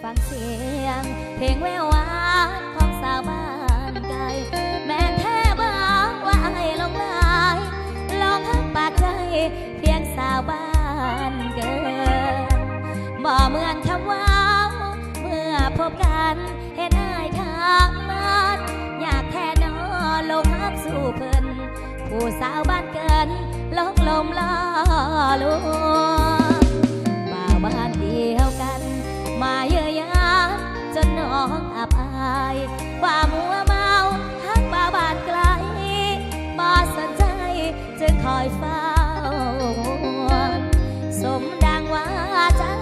ฟังเสียงเพลงแววหวานของสาวบ้านไกลแม่แท้บอกว่าไอ้ลงลายลองหักปากใจเพียงสาวบ้านเกินบ่เหมือนคำว่าเมื่อพบกันเห็นอ้ายข้างมันอยากแท้นอลงหักสู่เพิ่นผู้สาวบ้านเกินลงลมล่อลวงบ่าวบ้านเดียวกันมาเยอะยาจนน้องอับอายว่ามัวเมาหักบ่าวบ้านไกลบ่สนใจจึงคอยเฝ้าสมดังว่าจ้า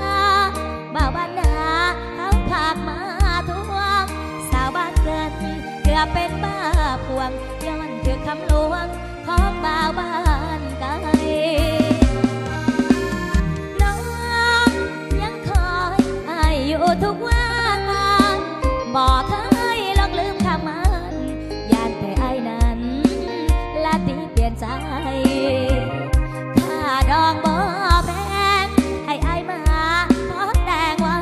บ่าวบ้านนาเขาพากมาทวงสาวบ้านเกินเกือบเป็นบ้าพวงย้อนถือคำลวงของบ่าวบ้านไกลน้องยังคอยให้อยู่ทุกวันบอกเคยลองลืมคำมันยานแต่ไอ้นั้นละตีเปลี่ยนใจถ้าดองบ่แพงให้ไอ้มาขอแต่งไว้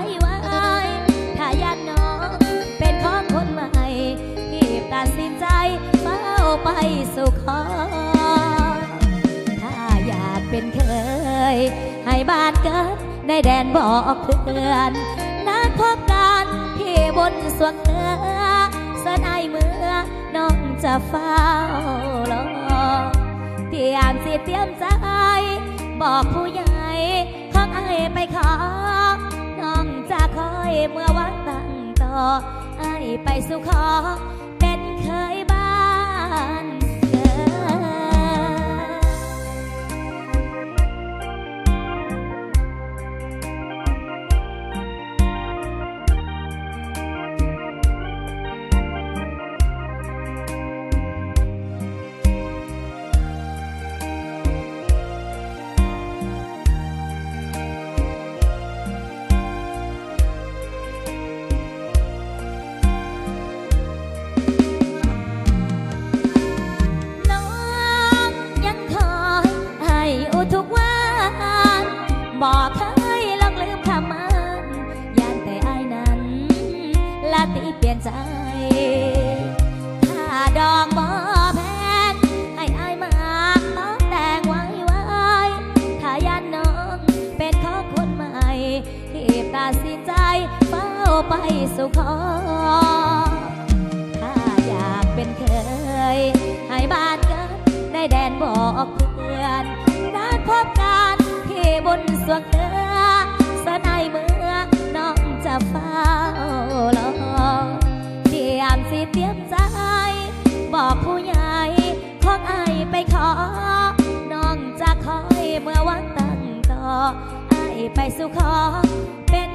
ถ้ายันน้องเป็นของคนใหม่ที่ตัดสินใจเฝ้าไปสู่ขอถ้าอยากเป็นเคยให้บ้านเกิดในแดนบอกเพื่อนนัดพบกันที่บนสวงเหนือเส้นไอเมื่อน้องจะเฝ้ารอเตรียมสิเตรียมใจบอกผู้ใหญ่ของไอไปขอน้องจะคอยเมื่อวันตั้งต่อไอไปสู่ขอเป็นเคยบ้านเกิบอกเคยลองลืมคำมันยานแต่ไอ้นั้นละตีเปลี่ยนใจถ้าดองบ่แพงให้ไอ้มาขอแต่งไว้ถ้ายันน้องเป็นของคนใหม่ที่ตัดสินใจเฝ้าไปสู่ขอถ้าอยากเป็นเคยให้บ้านเกิดได้แดนบอกเพื่อนนัดพบกันที่บนสวงเหนือเส้นไอเมื่อน้องจะเฝ้ารอเตรียมสิเตรียมใจบอกผู้ใหญ่ของไอไปขอน้องจะคอยเมื่อวันตั้งต่อไอไปสู่ขอเป็น